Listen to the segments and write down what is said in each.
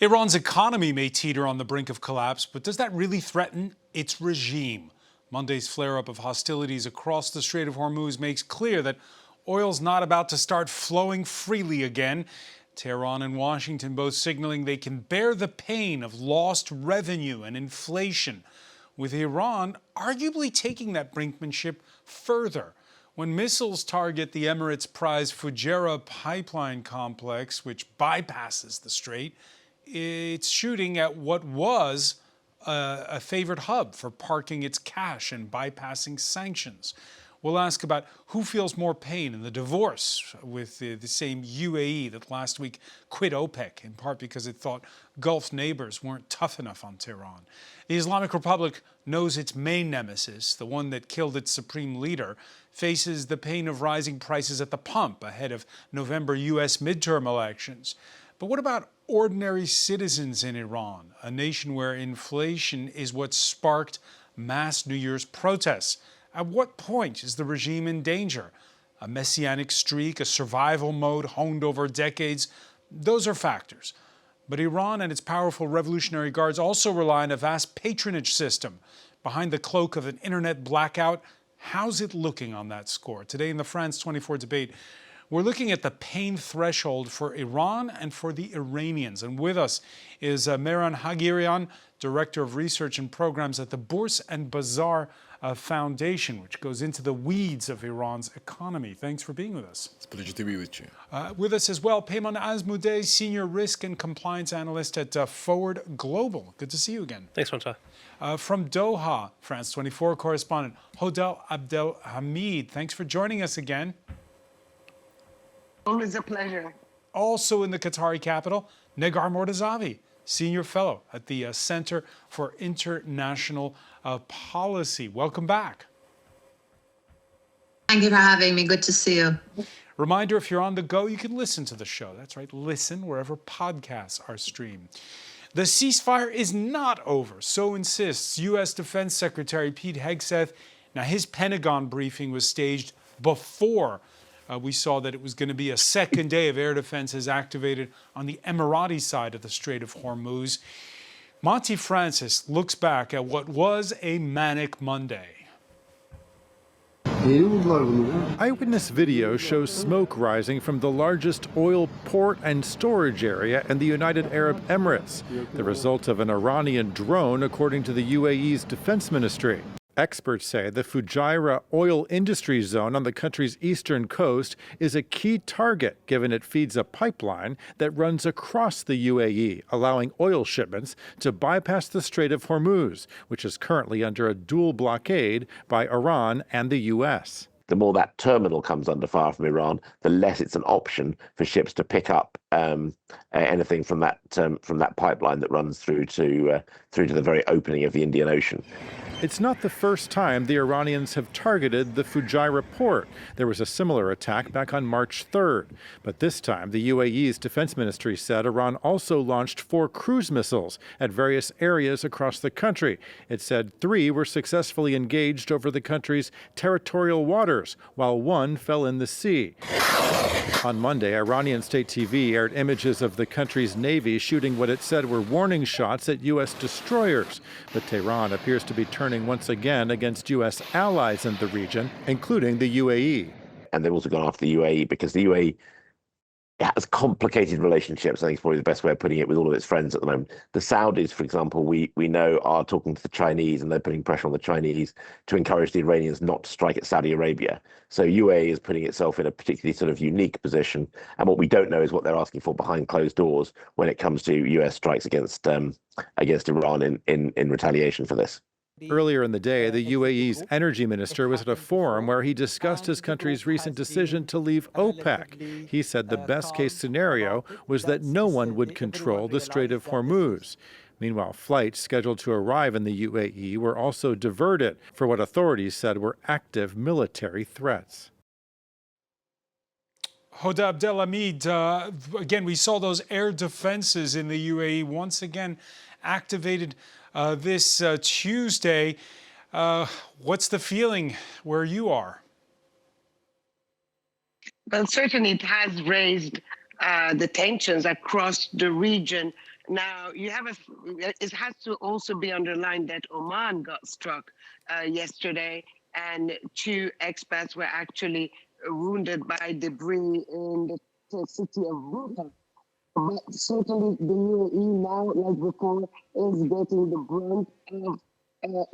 Iran's economy may teeter on the brink of collapse, but does that really threaten its regime? Monday's flare-up of hostilities across the Strait of Hormuz makes clear that oil's not about to start flowing freely again. Tehran and Washington both signaling they can bear the pain of lost revenue and inflation, with Iran arguably taking that brinkmanship further. When missiles target the Emirates' prized Fujairah pipeline complex, which bypasses the strait, it's shooting at what was a favored hub for parking its cash and bypassing sanctions. We'll ask about who feels more pain in the divorce with the same UAE that last week quit OPEC, in part because it thought Gulf neighbors weren't tough enough on Tehran. The Islamic Republic knows its main nemesis, the one that killed its supreme leader, faces the pain of rising prices at the pump ahead of November U.S. midterm elections. But what about ordinary citizens in Iran, a nation where inflation is what sparked mass New Year's protests? At what point is the regime in danger? A messianic streak, a survival mode honed over decades? Those are factors. But Iran and its powerful revolutionary guards also rely on a vast patronage system. Behind the cloak of an internet blackout, how's it looking on that score? Today in the France 24 debate, we're looking at the pain threshold for Iran and for the Iranians. And with us is Mehran Hagirian, Director of Research and Programs at the Bourse and Bazaar Foundation, which goes into the weeds of Iran's economy. Thanks for being with us. It's a pleasure to be with you. With us as well, Peyman Azmoudeh, Senior Risk and Compliance Analyst at Forward Global. Good to see you again. Thanks, Francois. From Doha, France 24 correspondent Hoda Abdelhamid. Thanks for joining us again. Always a pleasure. Also in the Qatari capital, Negar Mortazavi, Senior Fellow at the Center for International Policy. Welcome back. Thank you for having me. Good to see you. Reminder, if you're on the go, you can listen to the show. That's right, listen wherever podcasts are streamed. The ceasefire is not over, so insists U.S. Defense Secretary Pete Hegseth. Now, his Pentagon briefing was staged before we saw that it was going to be a second day of air defenses activated on the Emirati side of the Strait of Hormuz. Monty Francis looks back at what was a manic Monday. Eyewitness video shows smoke rising from the largest oil port and storage area in the United Arab Emirates, the result of an Iranian drone, according to the UAE's defense ministry. Experts say the Fujairah oil industry zone on the country's eastern coast is a key target, given it feeds a pipeline that runs across the UAE, allowing oil shipments to bypass the Strait of Hormuz, which is currently under a dual blockade by Iran and the U.S. The more that terminal comes under fire from Iran, the less it's an option for ships to pick up anything from that pipeline that runs through to the very opening of the Indian Ocean. It's not the first time the Iranians have targeted the Fujairah port. There was a similar attack back on March 3rd. But this time, the UAE's defense ministry said Iran also launched 4 cruise missiles at various areas across the country. It said 3 were successfully engaged over the country's territorial waters, while 1 fell in the sea. On Monday, Iranian state TV aired images of the country's navy shooting what it said were warning shots at U.S. destroyers. But Tehran appears to be turning once again against U.S. allies in the region, including the UAE. And they've also gone after the UAE because the UAE has complicated relationships, I think is probably the best way of putting it, with all of its friends at the moment. The Saudis, for example, we know are talking to the Chinese, and they're putting pressure on the Chinese to encourage the Iranians not to strike at Saudi Arabia. So UAE is putting itself in a particularly sort of unique position. And what we don't know is what they're asking for behind closed doors when it comes to US strikes against Iran in retaliation for this. Earlier in the day, the UAE's energy minister was at a forum where he discussed his country's recent decision to leave OPEC. He said the best-case scenario was that no one would control the Strait of Hormuz. Meanwhile, flights scheduled to arrive in the UAE were also diverted for what authorities said were active military threats. Hoda Abdelhamid, again, we saw those air defenses in the UAE once again activated this Tuesday. What's the feeling where you are? Well, certainly it has raised the tensions across the region. Now, it has to also be underlined that Oman got struck yesterday, and 2 expats were actually wounded by debris in the city of Ghouta. But certainly the UAE now, like before, is getting the brunt of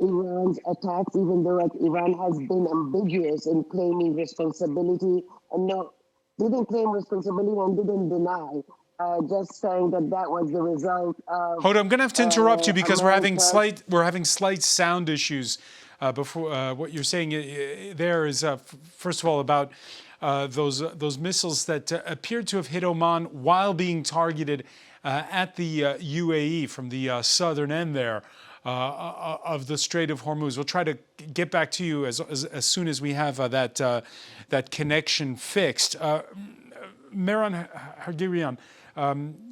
Iran's attacks, even though Iran has been ambiguous in claiming responsibility and didn't claim responsibility and didn't deny, just saying that was the result of. Hoda, I'm going to have to interrupt you because we're having America. slight sound issues. Before what you're saying there is first of all about those missiles that appeared to have hit Oman while being targeted at the UAE from the southern end there of the Strait of Hormuz. We'll try to get back to you as soon as we have that connection fixed. Mehran Hardirian,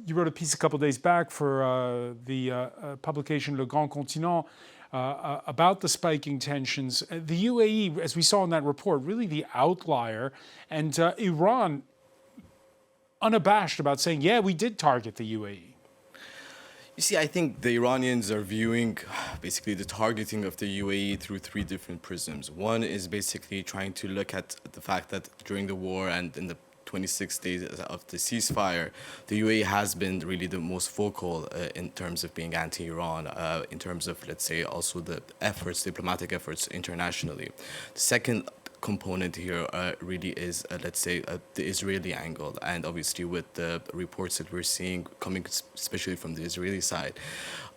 you wrote a piece a couple days back for the publication Le Grand Continent about the spiking tensions. The UAE, as we saw in that report, really the outlier, and Iran unabashed about saying, yeah, we did target the UAE. You see, I think the Iranians are viewing basically the targeting of the UAE through 3 different prisms. One is basically trying to look at the fact that during the war and in the 26 days of the ceasefire, the UAE has been really the most vocal in terms of being anti-Iran, in terms of, let's say, also the diplomatic efforts internationally. The second component here really is, let's say, the Israeli angle, and obviously with the reports that we're seeing coming especially from the Israeli side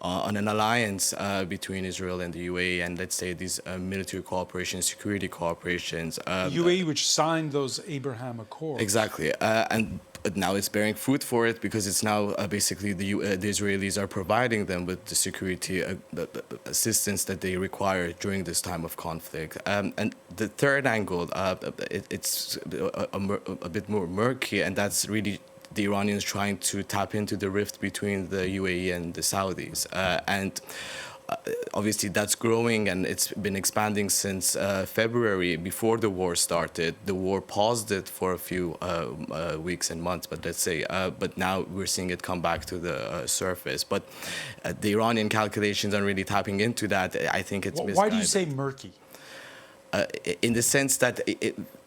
on an alliance between Israel and the UAE, and let's say these military cooperation, security cooperations. The UAE, which signed those Abraham Accords. Exactly, and now it's bearing fruit for it because it's now basically the Israelis are providing them with the security assistance that they require during this time of conflict. And the third angle, it's a bit more murky, and that's really the Iranians trying to tap into the rift between the UAE and the Saudis. Obviously, that's growing, and it's been expanding since February, before the war started. The war paused it for a few weeks and months, but let's say, but now we're seeing it come back to the surface. But the Iranian calculations are really tapping into that. I think it's misguided. Why do you say murky? In the sense that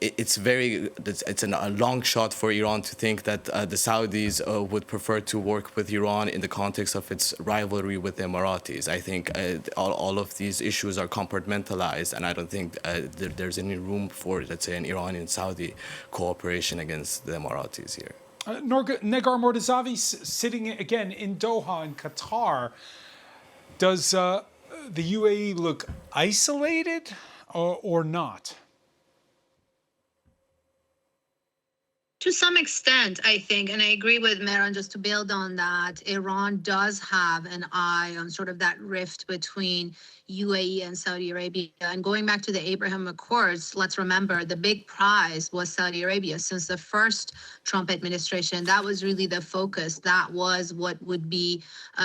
it's a long shot for Iran to think that the Saudis would prefer to work with Iran in the context of its rivalry with the Emiratis. I think all of these issues are compartmentalized, and I don't think there's any room for, let's say, an Iranian-Saudi cooperation against the Emiratis here. Negar Mortazavi, sitting again in Doha in Qatar, does the UAE look isolated or not? To some extent, I think, and I agree with Mehran, just to build on that, Iran does have an eye on sort of that rift between UAE and Saudi Arabia. And going back to the Abraham Accords, let's remember the big prize was Saudi Arabia. Since the first Trump administration, that was really the focus. That was what would be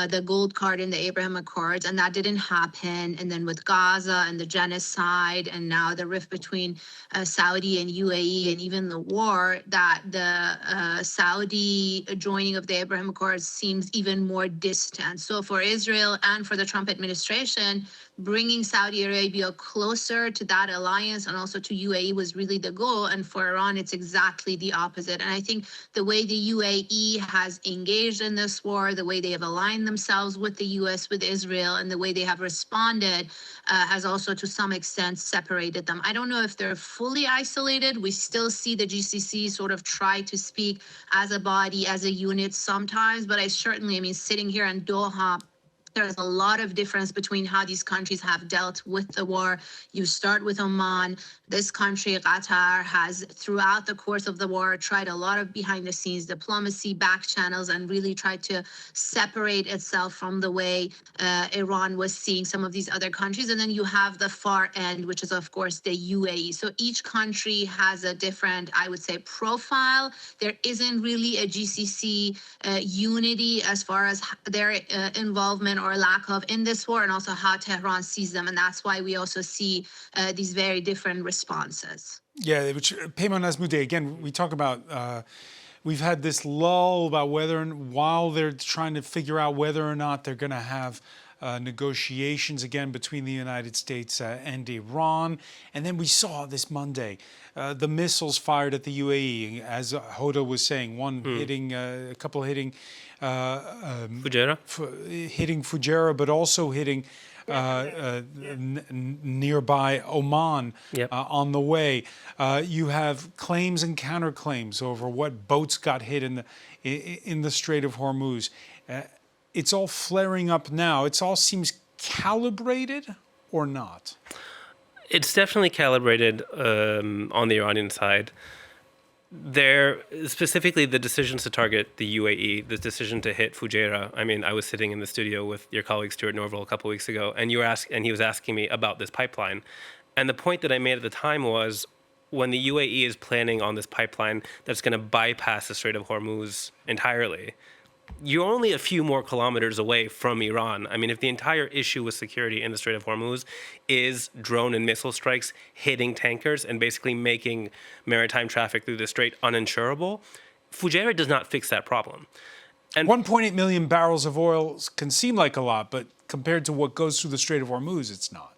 the gold card in the Abraham Accords, and that didn't happen. And then with Gaza and the genocide, and now the rift between Saudi and UAE, and even the war, that the Saudi joining of the Abraham Accords seems even more distant. So for Israel and for the Trump administration, bringing Saudi Arabia closer to that alliance and also to UAE was really the goal. And for Iran, it's exactly the opposite. And I think the way the UAE has engaged in this war, the way they have aligned themselves with the US, with Israel, and the way they have responded has also to some extent separated them. I don't know if they're fully isolated. We still see the GCC sort of try to speak as a body, as a unit sometimes, but I mean, sitting here in Doha, there's a lot of difference between how these countries have dealt with the war. You start with Oman. This country, Qatar, has throughout the course of the war tried a lot of behind the scenes diplomacy, back channels, and really tried to separate itself from the way Iran was seeing some of these other countries. And then you have the far end, which is, of course, the UAE. So each country has a different, I would say, profile. There isn't really a GCC unity as far as their involvement or lack of in this war, and also how Tehran sees them. And that's why we also see these very different responses. Yeah, which Peyman Azmoudet, again, we talk about we've had this lull about while they're trying to figure out whether or not they're going to have negotiations again between the United States and Iran. And then we saw this Monday the missiles fired at the UAE, as Hoda was saying, one hitting, a couple hitting Fujairah, hitting Fujairah, but also hitting nearby Oman on the way. You have claims and counterclaims over what boats got hit in the Strait of Hormuz. It's all flaring up now. It all seems calibrated or not? It's definitely calibrated on the Iranian side. There, specifically the decisions to target the UAE, the decision to hit Fujairah. I mean, I was sitting in the studio with your colleague Stuart Norville a couple of weeks ago, and he was asking me about this pipeline. And the point that I made at the time was, when the UAE is planning on this pipeline that's going to bypass the Strait of Hormuz entirely, you're only a few more kilometers away from Iran. I mean, if the entire issue with security in the Strait of Hormuz is drone and missile strikes hitting tankers and basically making maritime traffic through the strait uninsurable, Fujairah does not fix that problem. And 1.8 million barrels of oil can seem like a lot, but compared to what goes through the Strait of Hormuz, it's not.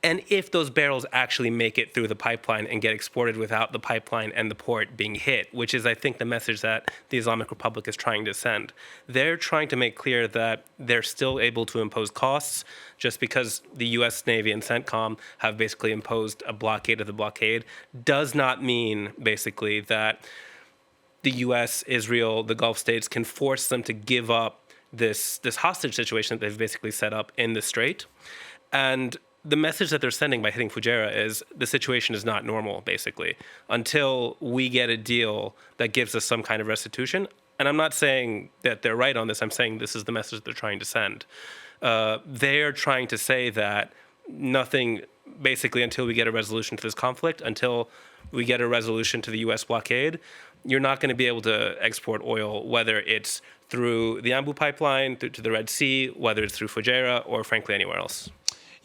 And if those barrels actually make it through the pipeline and get exported without the pipeline and the port being hit, which is, I think, the message that the Islamic Republic is trying to send, they're trying to make clear that they're still able to impose costs. Just because the U.S. Navy and CENTCOM have basically imposed a blockade of the blockade does not mean, basically, that the U.S., Israel, the Gulf states can force them to give up this hostage situation that they've basically set up in the strait. And the message that they're sending by hitting Fujairah is the situation is not normal, basically, until we get a deal that gives us some kind of restitution. And I'm not saying that they're right on this. I'm saying this is the message they're trying to send. They're trying to say that nothing, basically, until we get a resolution to this conflict, until we get a resolution to the U.S. blockade, you're not going to be able to export oil, whether it's through the Ambu pipeline, through to the Red Sea, whether it's through Fujairah, or frankly anywhere else.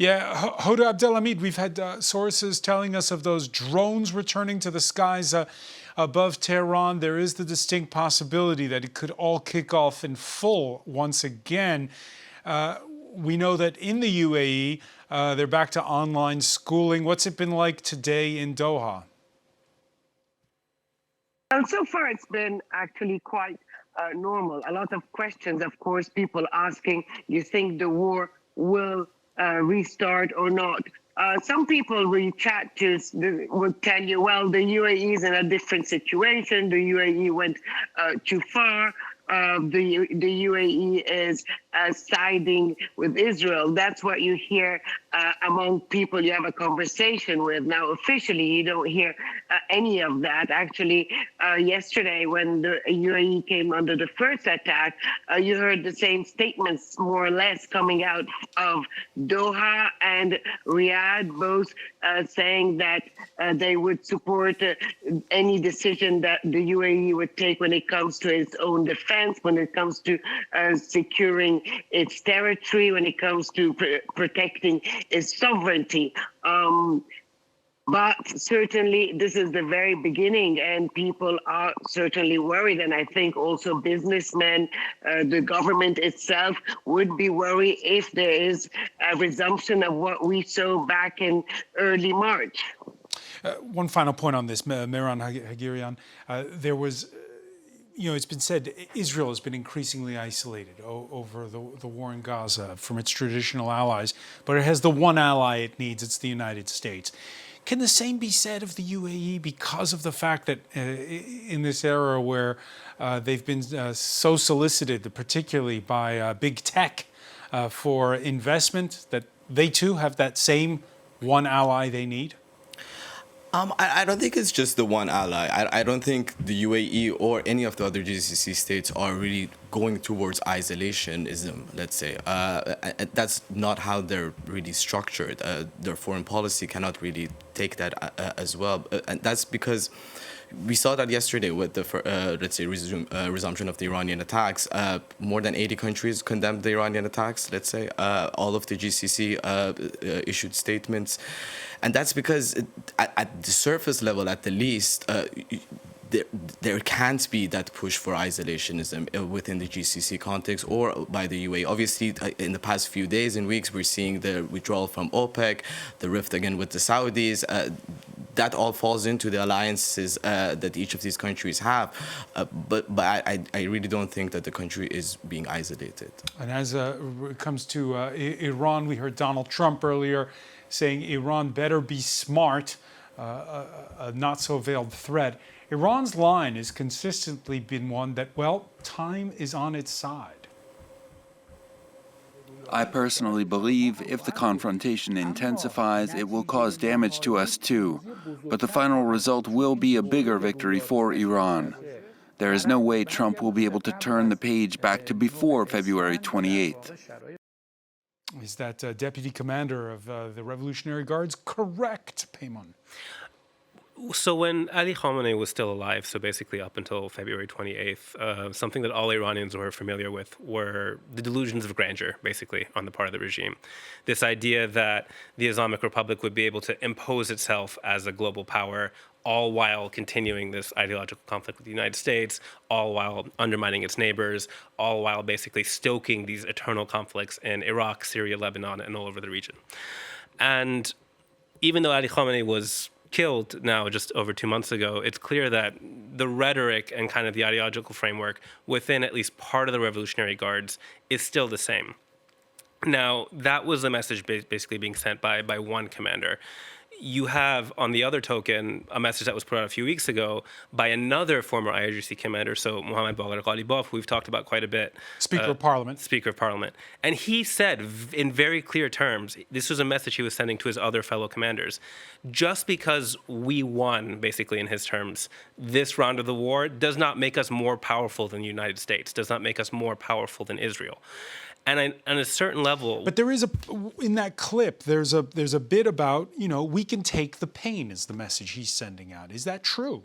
Yeah, Hoda Abdelhamid, we've had sources telling us of those drones returning to the skies above Tehran. There is the distinct possibility that it could all kick off in full once again. We know that in the UAE, they're back to online schooling. What's it been like today in Doha? Well, so far it's been actually quite normal. A lot of questions, of course, people asking, you think the war will restart or not? Some people we chat to would tell you, well, the UAE is in a different situation. The UAE went too far. The UAE is siding with Israel. That's what you hear among people you have a conversation with. Now, officially, you don't hear any of that. Actually, yesterday, when the UAE came under the first attack, you heard the same statements, more or less, coming out of Doha and Riyadh, both saying that they would support any decision that the UAE would take when it comes to its own defense, when it comes to securing its territory, when it comes to protecting its sovereignty. But certainly this is the very beginning, and people are certainly worried. And I think also businessmen, the government itself would be worried if there is a resumption of what we saw back in early March. One final point on this, Mehran Hagirian. There was, it's been said Israel has been increasingly isolated over the war in Gaza from its traditional allies, but it has the one ally it needs, it's the United States. Can the same be said of the UAE because of the fact that in this era where they've been so solicited, particularly by big tech for investment, that they too have that same one ally they need? I don't think it's just the one ally. I don't think the UAE or any of the other GCC states are really going towards isolationism, let's say. That's not how they're really structured. Their foreign policy cannot really take that as well. And that's because we saw that yesterday with the, let's say, resumption of the Iranian attacks. More than 80 countries condemned the Iranian attacks, let's say. All of the GCC issued statements. And that's because at the surface level, at the least, there can't be that push for isolationism within the GCC context or by the UAE. Obviously, in the past few days and weeks, we're seeing the withdrawal from OPEC, the rift again with the Saudis. That all falls into the alliances that each of these countries have. But I really don't think that the country is being isolated. And as it comes to Iran, we heard Donald Trump earlier saying Iran better be smart, a not-so-veiled threat. Iran's line has consistently been one that, well, time is on its side. I personally believe if the confrontation intensifies, it will cause damage to us too. But the final result will be a bigger victory for Iran. There is no way Trump will be able to turn the page back to before February 28th. Is that Deputy Commander of the Revolutionary Guards correct, Payman? So when Ali Khamenei was still alive, so basically up until February 28th, something that all Iranians were familiar with were the delusions of grandeur, basically, on the part of the regime. This idea that the Islamic Republic would be able to impose itself as a global power, all while continuing this ideological conflict with the United States, all while undermining its neighbors, all while basically stoking these eternal conflicts in Iraq, Syria, Lebanon, and all over the region. And even though Ali Khamenei was killed now just over 2 months ago, it's clear that the rhetoric and kind of the ideological framework within at least part of the Revolutionary Guards is still the same. Now, that was the message basically being sent by one commander. You have, on the other token, a message that was put out a few weeks ago by another former IRGC commander, so Mohammad Bagher Ghalibaf, who we've talked about quite a bit. Speaker of Parliament. Speaker of Parliament. And he said in very clear terms, this was a message he was sending to his other fellow commanders. Just because we won, basically in his terms, this round of the war does not make us more powerful than the United States, does not make us more powerful than Israel. And on a certain level, but there is in that clip, there's a bit about, we can take the pain is the message he's sending out. Is that true?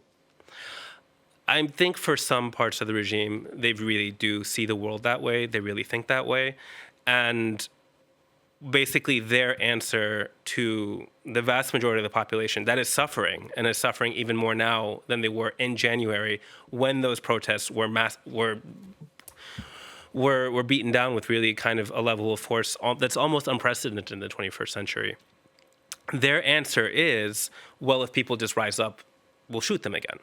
I think for some parts of the regime, they really do see the world that way. They really think that way. And basically their answer to the vast majority of the population that is suffering, and is suffering even more now than they were in January when those protests were beaten down with really kind of a level of force that's almost unprecedented in the 21st century. Their answer is, well, if people just rise up, we'll shoot them again.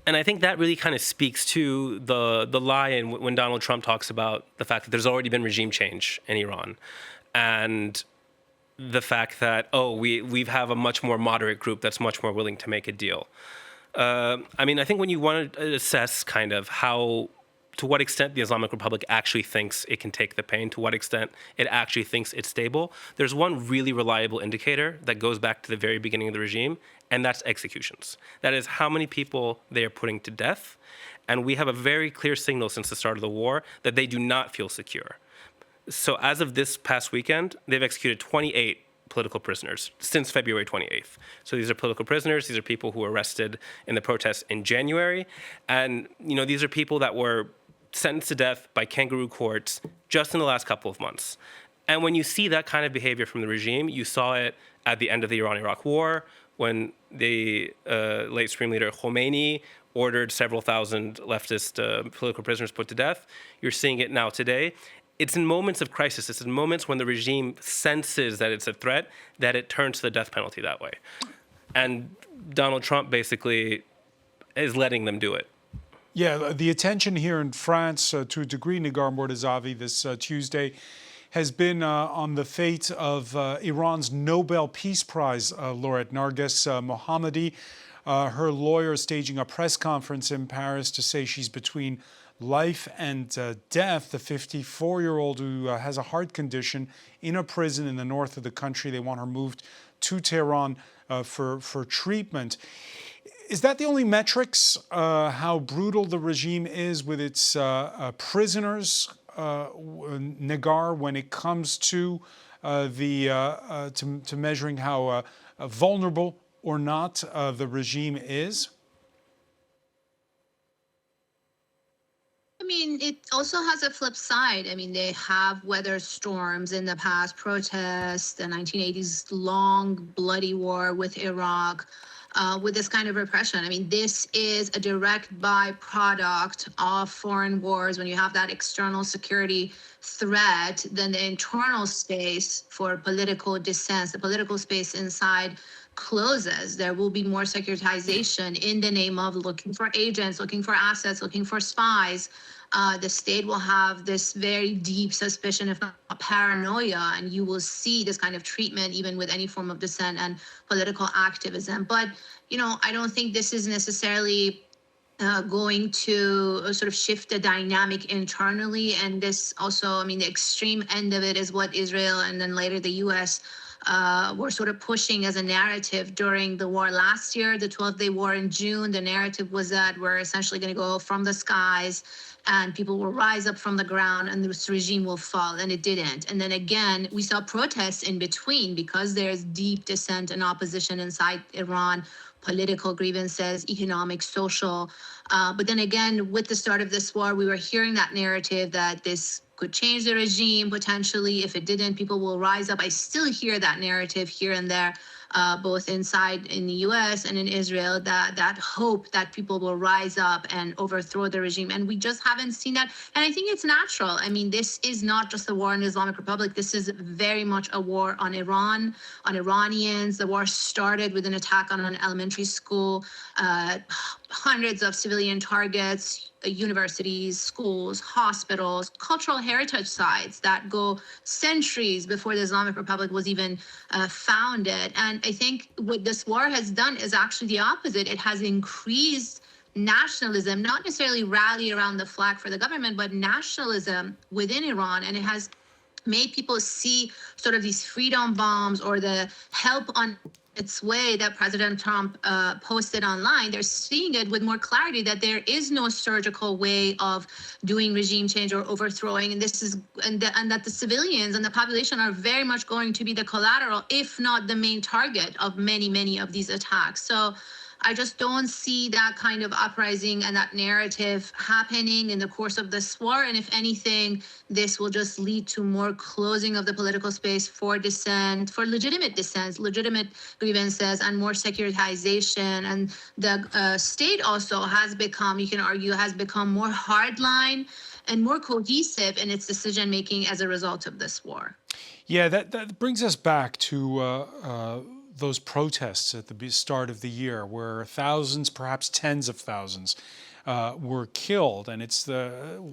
And I think that really kind of speaks to the lie when Donald Trump talks about the fact that there's already been regime change in Iran. And the fact that, we have a much more moderate group that's much more willing to make a deal. I think when you want to assess kind of to what extent the Islamic Republic actually thinks it can take the pain, to what extent it actually thinks it's stable, there's one really reliable indicator that goes back to the very beginning of the regime, and that's executions. That is how many people they are putting to death. And we have a very clear signal since the start of the war that they do not feel secure. So as of this past weekend, they've executed 28 political prisoners since February 28th. So these are political prisoners. These are people who were arrested in the protests in January. And, these are people that were sentenced to death by kangaroo courts just in the last couple of months. And when you see that kind of behavior from the regime, you saw it at the end of the Iran-Iraq war, when the late Supreme Leader Khomeini ordered several thousand leftist political prisoners put to death. You're seeing it now today. It's in moments of crisis. It's in moments when the regime senses that it's a threat, that it turns to the death penalty that way. And Donald Trump basically is letting them do it. Yeah, the attention here in France, to a degree, Nigar Mortazavi, this Tuesday, has been on the fate of Iran's Nobel Peace Prize laureate, Narges Mohammadi. Her lawyer is staging a press conference in Paris to say she's between life and death. The 54-year-old who has a heart condition in a prison in the north of the country. They want her moved to Tehran for treatment. Is that the only metrics, how brutal the regime is with its prisoners, Nagar, when it comes to to measuring how vulnerable or not the regime is? It also has a flip side. They have weathered storms in the past, protests, the 1980s long bloody war with Iraq. with this kind of repression. I mean, this is a direct byproduct of foreign wars. When you have that external security threat, then the internal space for political dissent, the political space inside closes. There will be more securitization in the name of looking for agents, looking for assets, looking for spies. The state will have this very deep suspicion, if not paranoia, and you will see this kind of treatment even with any form of dissent and political activism. But, I don't think this is necessarily going to sort of shift the dynamic internally. And this also, the extreme end of it is what Israel and then later the U.S. Were sort of pushing as a narrative during the war last year, the 12-day war in June. The narrative was that we're essentially going to go from the skies and people will rise up from the ground and this regime will fall, and it didn't. And then again, we saw protests in between because there's deep dissent and opposition inside Iran, political grievances, economic, social. But then again, with the start of this war, we were hearing that narrative that this could change the regime potentially. If it didn't, people will rise up. I still hear that narrative here and there, both inside in the US and in Israel, that hope that people will rise up and overthrow the regime. And we just haven't seen that. And I think it's natural. This is not just a war in the Islamic Republic. This is very much a war on Iran, on Iranians. The war started with an attack on an elementary school, hundreds of civilian targets, universities, schools, hospitals, cultural heritage sites that go centuries before the Islamic Republic was even founded. And I think what this war has done is actually the opposite. It has increased nationalism, not necessarily rally around the flag for the government, but nationalism within Iran. And it has made people see sort of these freedom bombs or the help on its way that President Trump posted online. They're seeing it with more clarity that there is no surgical way of doing regime change or overthrowing, and that the civilians and the population are very much going to be the collateral, if not the main target of many of these attacks. So I just don't see that kind of uprising and that narrative happening in the course of this war. And if anything, this will just lead to more closing of the political space for dissent, for legitimate dissents, legitimate grievances, and more securitization. And the state also has become, you can argue, has become more hardline and more cohesive in its decision-making as a result of this war. Yeah, that brings us back to those protests at the start of the year where thousands, perhaps tens of thousands, were killed. And it's the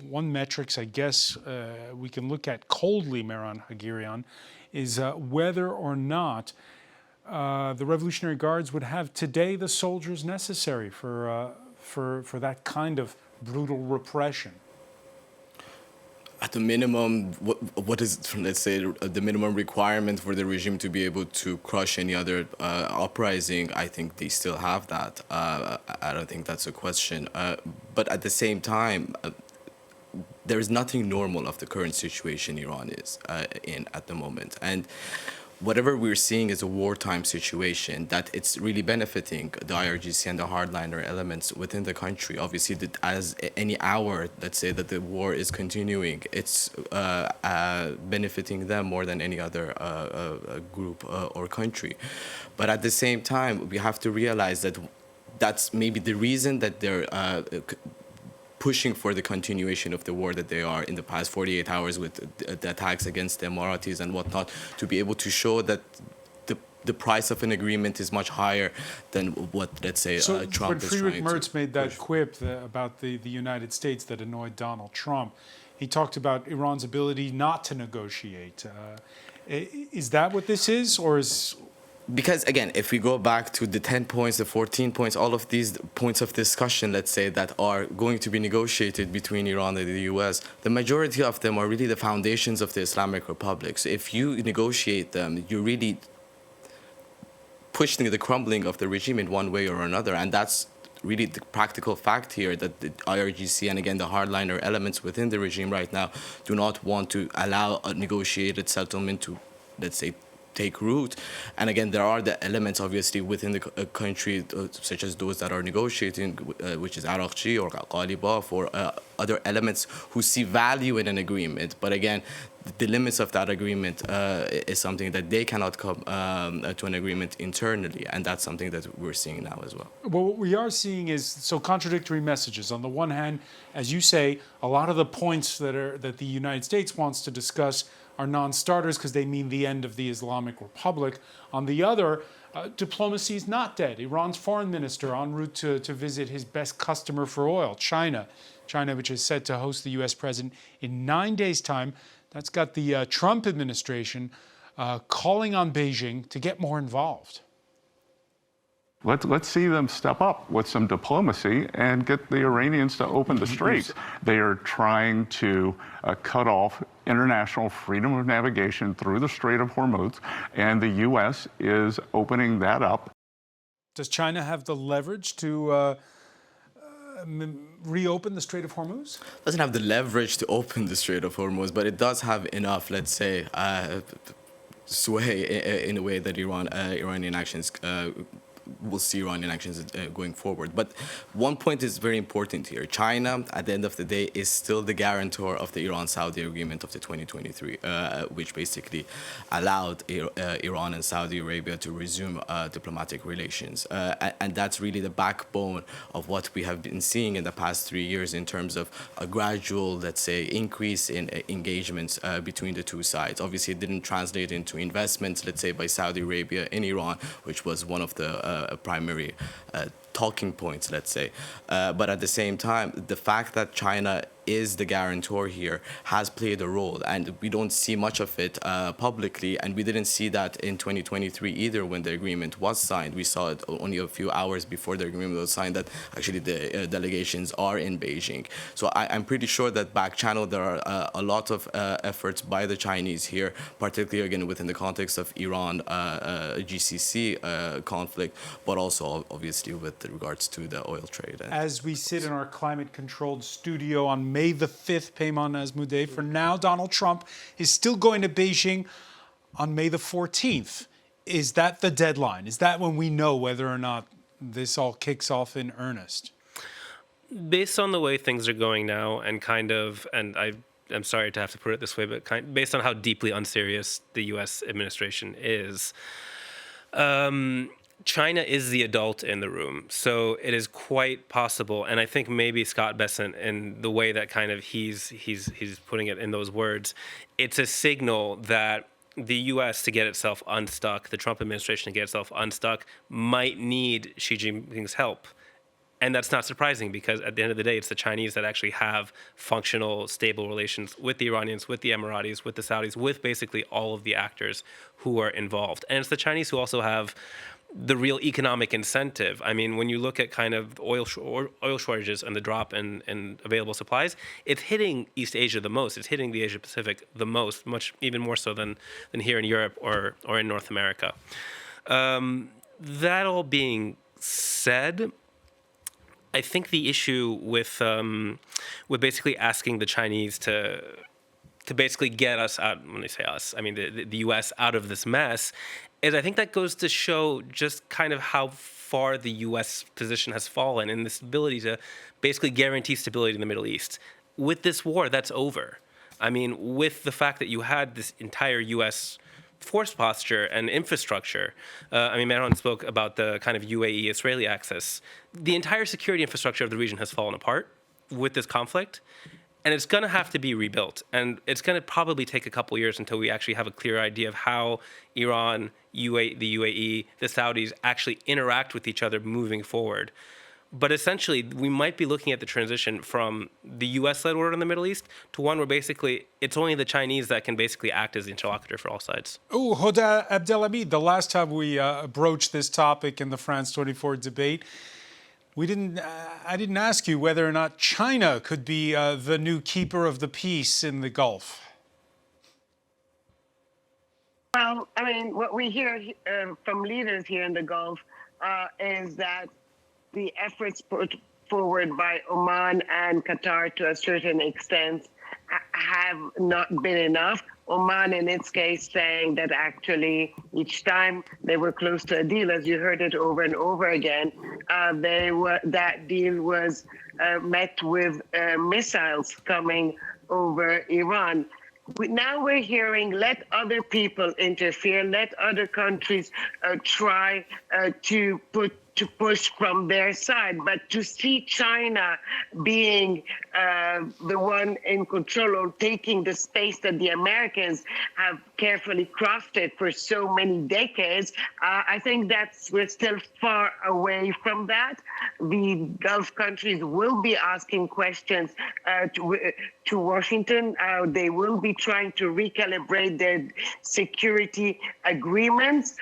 one metrics, I guess, we can look at coldly, Mehran Hagirian, is whether or not the Revolutionary Guards would have today the soldiers necessary for that kind of brutal repression. At the minimum, what is, let's say, the minimum requirement for the regime to be able to crush any other uprising? I think they still have that. I don't think that's a question. But at the same time, there is nothing normal of the current situation Iran is in at the moment. And whatever we're seeing is a wartime situation that it's really benefiting the IRGC and the hardliner elements within the country. Obviously, that as any hour, let's say, that the war is continuing, it's benefiting them more than any other group or country. But at the same time, we have to realize that that's maybe the reason that they're pushing for the continuation of the war that they are in the past 48 hours with the attacks against the Emirates and whatnot, to be able to show that the price of an agreement is much higher than what, let's say, Trump is trying to So when Friedrich Merz made that quip about the United States that annoyed Donald Trump, he talked about Iran's ability not to negotiate. Is that what this is, or is... Because, again, if we go back to the 10 points, the 14 points, all of these points of discussion, let's say, that are going to be negotiated between Iran and the U.S., the majority of them are really the foundations of the Islamic Republic. So if you negotiate them, you're really pushing the crumbling of the regime in one way or another. And that's really the practical fact here, that the IRGC and, again, the hardliner elements within the regime right now do not want to allow a negotiated settlement to, let's say, take root. And again, there are the elements obviously within the country, such as those that are negotiating, which is Araqchi or Qalibaf or other elements who see value in an agreement. But again, the limits of that agreement is something that they cannot come to an agreement internally, and that's something that we're seeing now as well. Well, what we are seeing is so contradictory messages. On the one hand, as you say, a lot of the points that the United States wants to discuss are non-starters because they mean the end of the Islamic Republic. On the other, diplomacy is not dead. Iran's foreign minister en route to visit his best customer for oil, China, which is set to host the U.S. president in 9 days' time. That's got the Trump administration calling on Beijing to get more involved. Let's see them step up with some diplomacy and get the Iranians to open the straits. They are trying to cut off international freedom of navigation through the Strait of Hormuz, and the U.S. is opening that up. Does China have the leverage to reopen the Strait of Hormuz? Doesn't have the leverage to open the Strait of Hormuz, but it does have enough, let's say, sway in a way that Iranian actions we'll see Iranian actions going forward. But one point is very important here. China, at the end of the day, is still the guarantor of the Iran-Saudi agreement of the 2023, which basically allowed Iran and Saudi Arabia to resume diplomatic relations. And that's really the backbone of what we have been seeing in the past 3 years in terms of a gradual, let's say, increase in engagements between the two sides. Obviously, it didn't translate into investments, let's say, by Saudi Arabia in Iran, which was one of the primary talking points, let's say. But at the same time, the fact that China is the guarantor here has played a role, and we don't see much of it publicly, and we didn't see that in 2023 either when the agreement was signed. We saw it only a few hours before the agreement was signed that actually the delegations are in Beijing. So I'm pretty sure that back channel there are a lot of efforts by the Chinese here, particularly again within the context of Iran GCC conflict, but also obviously with regards to the oil trade. As we sit in our climate-controlled studio on May the 5th, Peyman Azmudeh, for now, Donald Trump is still going to Beijing on May the 14th. Is that the deadline? Is that when we know whether or not this all kicks off in earnest? Based on the way things are going now, and I'm sorry to have to put it this way, but based on how deeply unserious the U.S. administration is, China is the adult in the room, so it is quite possible, and I think maybe Scott Bessent, in the way that kind of he's putting it in those words, it's a signal that the U.S. to get itself unstuck, the Trump administration to get itself unstuck, might need Xi Jinping's help. And that's not surprising because at the end of the day, it's the Chinese that actually have functional, stable relations with the Iranians, with the Emiratis, with the Saudis, with basically all of the actors who are involved. And it's the Chinese who also have the real economic incentive. I mean, when you look at kind of oil shortages and the drop in available supplies, it's hitting East Asia the most. It's hitting the Asia Pacific the most, much even more so than here in Europe or in North America. That all being said, I think the issue with basically asking the Chinese to basically get us out, when I say us, I mean the U.S. out of this mess, is I think that goes to show just kind of how far the U.S. position has fallen in this ability to basically guarantee stability in the Middle East. With this war, that's over. I mean, with the fact that you had this entire U.S. force posture and infrastructure. I mean, Mehran spoke about the kind of UAE-Israeli axis. The entire security infrastructure of the region has fallen apart with this conflict, and it's going to have to be rebuilt. And it's going to probably take a couple years until we actually have a clear idea of how Iran, the UAE, the Saudis actually interact with each other moving forward. But essentially, we might be looking at the transition from the U.S.-led order in the Middle East to one where basically it's only the Chinese that can basically act as the interlocutor for all sides. Oh, Hoda Abdelhamid, the last time we broached this topic in the France 24 debate, I didn't ask you whether or not China could be the new keeper of the peace in the Gulf. Well, I mean, what we hear from leaders here in the Gulf is that the efforts put forward by Oman and Qatar to a certain extent have not been enough. Oman, in its case, saying that actually each time they were close to a deal, as you heard it over and over again, that deal was met with missiles coming over Iran. Now we're hearing, let other people interfere, let other countries try to push from their side. But to see China being the one in control or taking the space that the Americans have carefully crafted for so many decades, I think we're still far away from that. The Gulf countries will be asking questions to Washington. They will be trying to recalibrate their security agreements.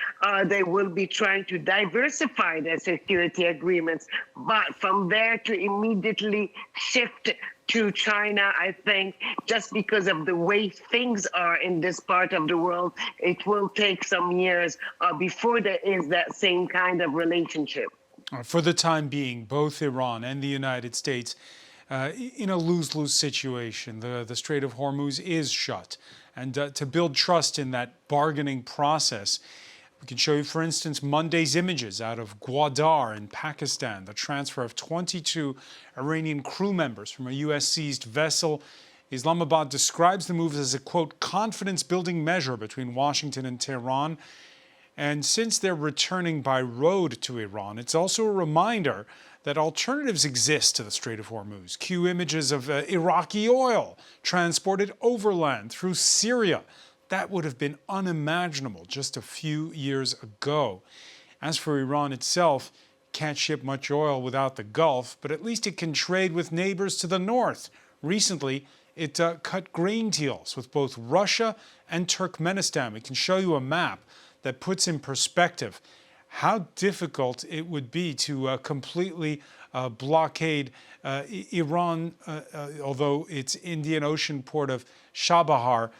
They will be trying to diversify their security agreements. But from there to immediately shift to China, I think, just because of the way things are in this part of the world, it will take some years before there is that same kind of relationship. For the time being, both Iran and the United States in a lose-lose situation. The Strait of Hormuz is shut. And to build trust in that bargaining process, we can show you, for instance, Monday's images out of Gwadar in Pakistan, the transfer of 22 Iranian crew members from a U.S.-seized vessel. Islamabad describes the move as a, quote, confidence-building measure between Washington and Tehran. And since they're returning by road to Iran, it's also a reminder that alternatives exist to the Strait of Hormuz. Cue images of Iraqi oil transported overland through Syria. That would have been unimaginable just a few years ago. As for Iran itself, can't ship much oil without the Gulf, but at least it can trade with neighbors to the north. Recently, it cut grain deals with both Russia and Turkmenistan. We can show you a map that puts in perspective how difficult it would be to completely blockade Iran, although its Indian Ocean port of Chabahar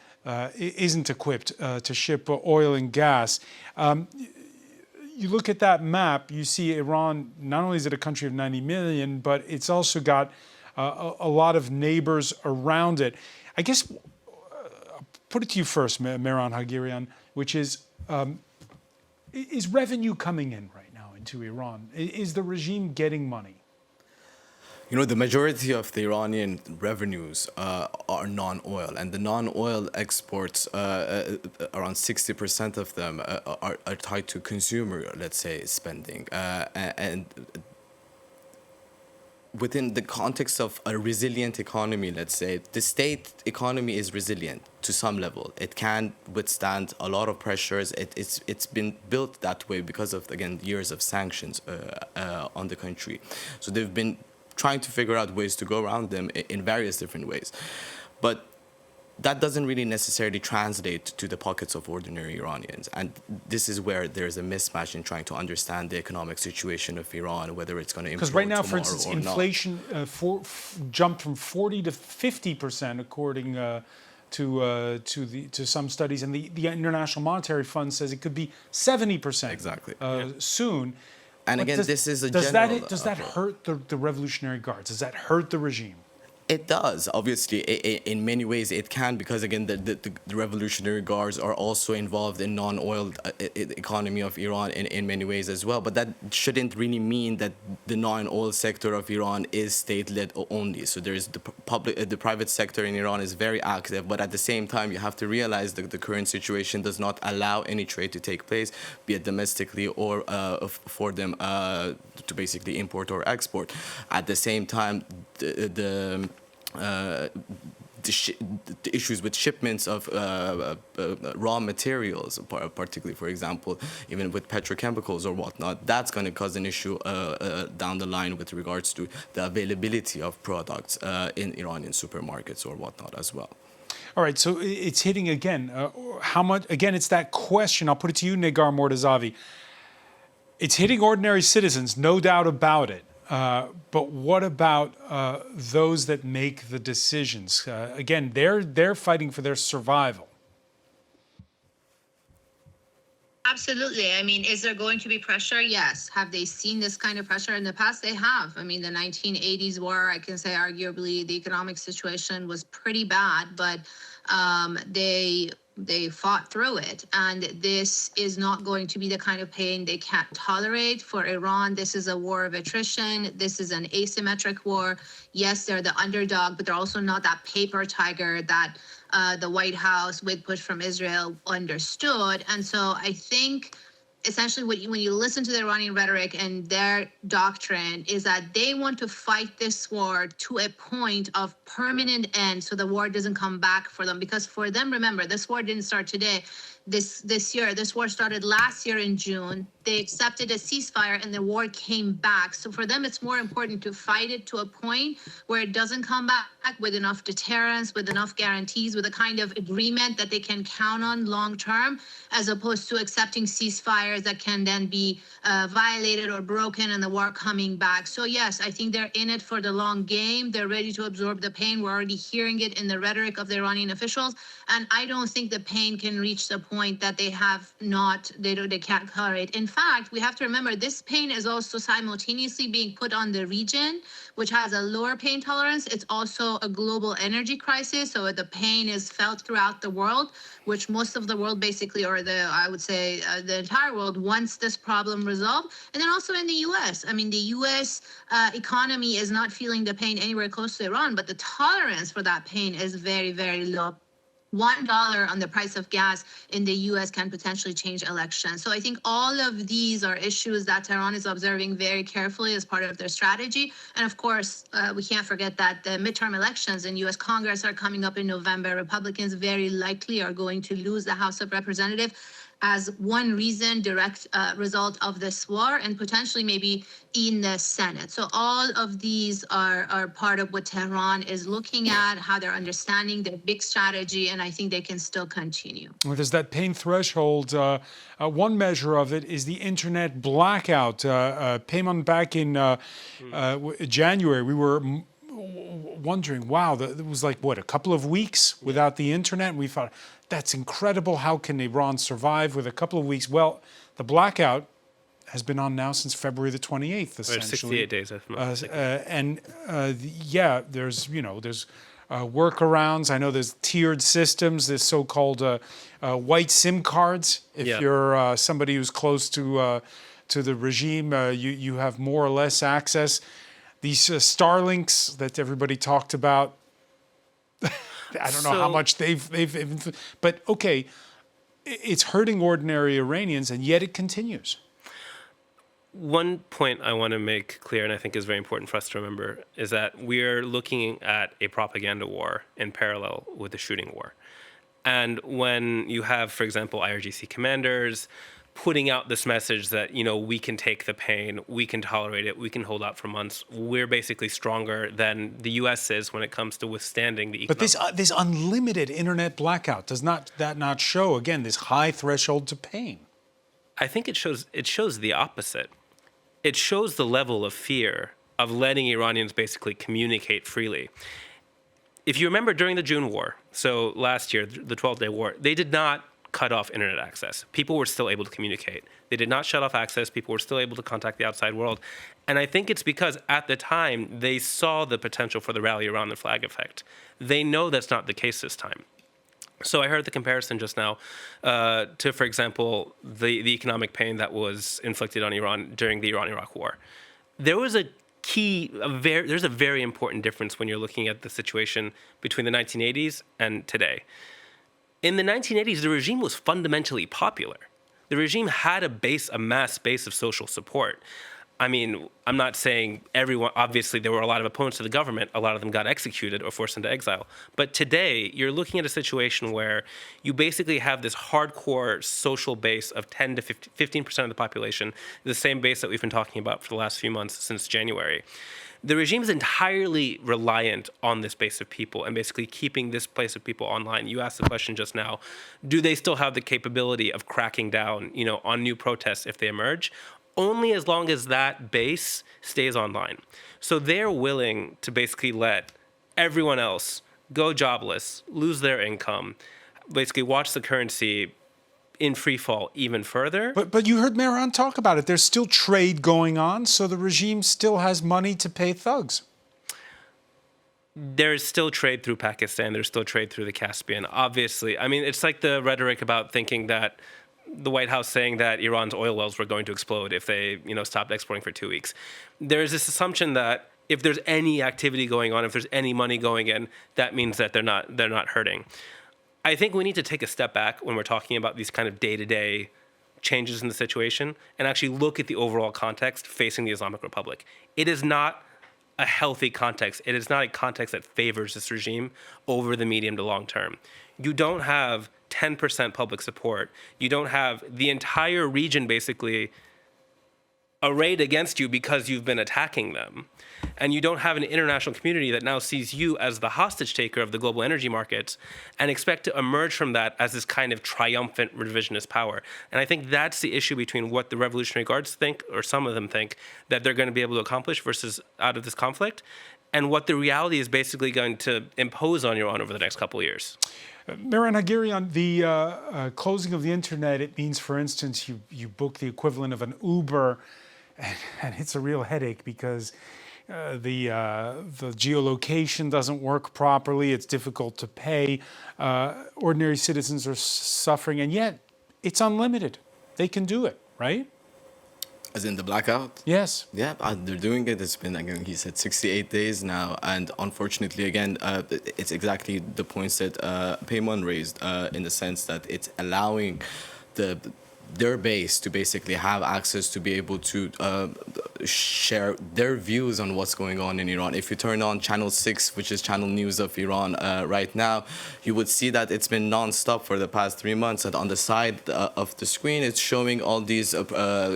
isn't equipped to ship oil and gas. You look at that map, you see Iran, not only is it a country of 90 million, but it's also got a lot of neighbors around it. I guess, I'll put it to you first, Mehran Hagirian, which is revenue coming in right now into Iran? Is the regime getting money? You know, the majority of the Iranian revenues are non-oil, and the non-oil exports, around 60% of them are tied to consumer, let's say, spending. And within the context of a resilient economy, let's say, the state economy is resilient to some level. It can withstand a lot of pressures. It's been built that way because of, again, years of sanctions on the country. So they've been trying to figure out ways to go around them in various different ways. But that doesn't really necessarily translate to the pockets of ordinary Iranians. And this is where there's a mismatch in trying to understand the economic situation of Iran, whether it's going to improve. Because right now, for instance, inflation jumped from 40 to 50%, according to some studies. And the International Monetary Fund says it could be 70% exactly soon. And again, this is a general... Does that hurt the Revolutionary Guards? Does that hurt the regime? It does. Obviously, in many ways it can, because again, the Revolutionary Guards are also involved in non-oil economy of Iran in many ways as well. But that shouldn't really mean that the non-oil sector of Iran is state-led only. So there is the private sector in Iran is very active, but at the same time, you have to realize that the current situation does not allow any trade to take place, be it domestically or for them to basically import or export. At the same time, the issues with shipments of raw materials, particularly, for example, even with petrochemicals or whatnot, that's going to cause an issue down the line with regards to the availability of products in Iranian supermarkets or whatnot as well. All right, so it's hitting again. How much? Again, it's that question. I'll put it to you, Negar Mortazavi. It's hitting ordinary citizens, no doubt about it. But what about those that make the decisions? Again, they're fighting for their survival. Absolutely. I mean, is there going to be pressure? Yes. Have they seen this kind of pressure in the past? They have. I mean, the 1980s war, I can say arguably the economic situation was pretty bad, but they they fought through it. And this is not going to be the kind of pain they can't tolerate. For Iran, this is a war of attrition. This is an asymmetric war. Yes, they're the underdog, but they're also not that paper tiger that the White House, with push from Israel, understood. And so I think essentially when you listen to the Iranian rhetoric and their doctrine is that they want to fight this war to a point of permanent end so the war doesn't come back for them. Because for them, remember, this war didn't start today. This year, this war started last year in June. They accepted a ceasefire and the war came back. So for them, it's more important to fight it to a point where it doesn't come back with enough deterrence, with enough guarantees, with a kind of agreement that they can count on long term, as opposed to accepting ceasefires that can then be violated or broken and the war coming back. So yes, I think they're in it for the long game. They're ready to absorb the pain. We're already hearing it in the rhetoric of the Iranian officials. And I don't think the pain can reach the point that they can't tolerate. In fact, we have to remember this pain is also simultaneously being put on the region, which has a lower pain tolerance. It's also a global energy crisis. So the pain is felt throughout the world, which most of the world basically, or I would say the entire world, wants this problem resolved. And then also in the US, I mean, the US economy is not feeling the pain anywhere close to Iran, but the tolerance for that pain is very, very low. $1 on the price of gas in the US can potentially change elections. So I think all of these are issues that Tehran is observing very carefully as part of their strategy. And of course, we can't forget that the midterm elections in US Congress are coming up in November. Republicans very likely are going to lose the House of Representatives as one reason, direct result of this war, and potentially maybe in the Senate. So all of these are part of what Tehran is looking at, how they're understanding their big strategy, and I think they can still continue. Well, there's that pain threshold. One measure of it is the internet blackout. Payman, back in January, we were wondering, wow, it was like, what, a couple of weeks without the internet? And we thought, that's incredible. How can Iran survive with a couple of weeks? Well, the blackout has been on now since February the 28th, essentially. 68 days, if I'm not mistaken. Yeah, there's workarounds. I know there's tiered systems. There's so-called white SIM cards. If you're somebody who's close to the regime, you have more or less access. These Starlinks that everybody talked about. I don't know how much they've, but okay, it's hurting ordinary Iranians, and yet it continues. One point I want to make clear, and I think is very important for us to remember, is that we're looking at a propaganda war in parallel with the shooting war. And when you have, for example, IRGC commanders putting out this message that, we can take the pain, we can tolerate it, we can hold out for months. We're basically stronger than the U.S. is when it comes to withstanding the economic. But this unlimited internet blackout, does that not show, again, this high threshold to pain? I think it shows the opposite. It shows the level of fear of letting Iranians basically communicate freely. If you remember during the June war, so last year, the 12-day war, they did not cut off internet access. People were still able to communicate. They did not shut off access. People were still able to contact the outside world. And I think it's because at the time, they saw the potential for the rally around the flag effect. They know that's not the case this time. So I heard the comparison just now to, for example, the economic pain that was inflicted on Iran during the Iran-Iraq war. There was there's a very important difference when you're looking at the situation between the 1980s and today. In the 1980s, the regime was fundamentally popular. The regime had a mass base of social support. I mean, I'm not saying everyone, obviously there were a lot of opponents to the government, a lot of them got executed or forced into exile. But today, you're looking at a situation where you basically have this hardcore social base of 10 to 15% of the population, the same base that we've been talking about for the last few months since January. The regime is entirely reliant on this base of people and basically keeping this base of people online. You asked the question just now, do they still have the capability of cracking down, on new protests if they emerge? Only as long as that base stays online. So they're willing to basically let everyone else go jobless, lose their income, basically watch the currency in free fall even further. But you heard Mehran talk about it. There's still trade going on, so the regime still has money to pay thugs. there's still trade through Pakistan. There's still trade through the Caspian. Obviously, I mean, it's like the rhetoric about thinking that the White House saying that Iran's oil wells were going to explode if they, stopped exporting for 2 weeks. There's this assumption that if there's any activity going on, if there's any money going in, that means that they're not hurting. I think we need to take a step back when we're talking about these kind of day-to-day changes in the situation and actually look at the overall context facing the Islamic Republic. It is not a healthy context. It is not a context that favors this regime over the medium to long term. You don't have 10% public support. You don't have the entire region basically arrayed against you because you've been attacking them. And you don't have an international community that now sees you as the hostage taker of the global energy markets and expect to emerge from that as this kind of triumphant revisionist power. And I think that's the issue between what the Revolutionary Guards think, or some of them think, that they're going to be able to accomplish versus out of this conflict, and what the reality is basically going to impose on Iran over the next couple of years. Mehran Hagarian, the closing of the internet, it means, for instance, you book the equivalent of an Uber, and it's a real headache because the geolocation doesn't work properly. It's difficult to pay. Ordinary citizens are suffering, and yet it's unlimited. They can do it, right? As in the blackout? Yes. Yeah, they're doing it. It's been, again, he said 68 days now. And unfortunately, again, it's exactly the points that Payman raised in the sense that it's allowing their base to basically have access to be able to share their views on what's going on in Iran. If you turn on Channel 6, which is Channel News of Iran right now, you would see that it's been non-stop for the past 3 months. And on the side of the screen, it's showing all these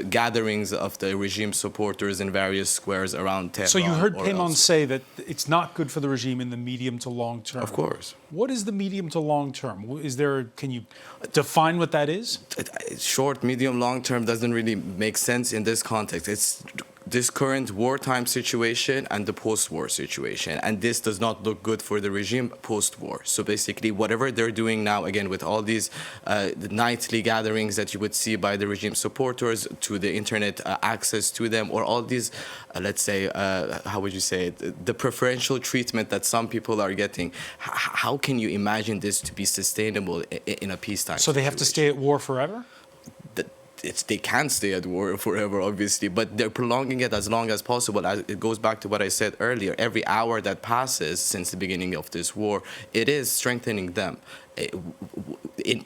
gatherings of the regime supporters in various squares around Tehran. So you heard Payman say that it's not good for the regime in the medium to long term. Of course. What is the medium to long term? Can you define what that is? Short, medium, long term doesn't really make sense in this context. It's this current wartime situation and the post-war situation, and this does not look good for the regime post-war. So basically, whatever they're doing now, again, with all these the nightly gatherings that you would see by the regime supporters, to the internet access to them, or all these, let's say, how would you say it, the preferential treatment that some people are getting, how can you imagine this to be sustainable in a peacetime So they have to stay at war forever? They can't stay at war forever, obviously, but they're prolonging it as long as possible. It goes back to what I said earlier. Every hour that passes since the beginning of this war, it is strengthening them.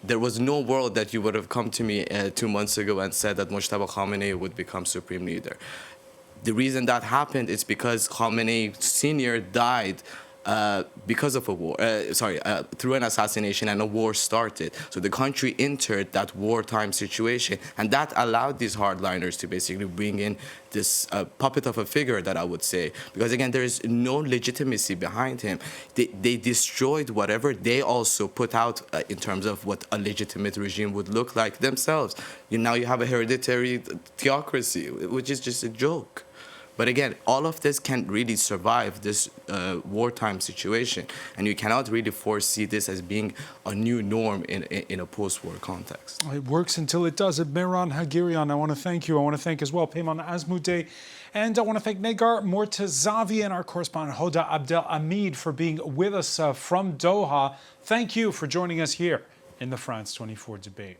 There was no world that you would have come to me 2 months ago and said that Mojtaba Khamenei would become supreme leader. The reason that happened is because Khamenei Sr. died because of a war, through an assassination, and a war started. So the country entered that wartime situation, and that allowed these hardliners to basically bring in this puppet of a figure, that I would say, because again, there is no legitimacy behind him. They destroyed whatever they also put out in terms of what a legitimate regime would look like themselves. Now you have a hereditary theocracy, which is just a joke. But again, all of this can't really survive this wartime situation, and you cannot really foresee this as being a new norm in a post-war context. It works until it doesn't. Mehran Hagarian, I want to thank you. I want to thank as well Payman Azmudeh, and I want to thank Negar Mortazavi and our correspondent Hoda Abdelhamid for being with us from Doha. Thank you for joining us here in the France 24 debate.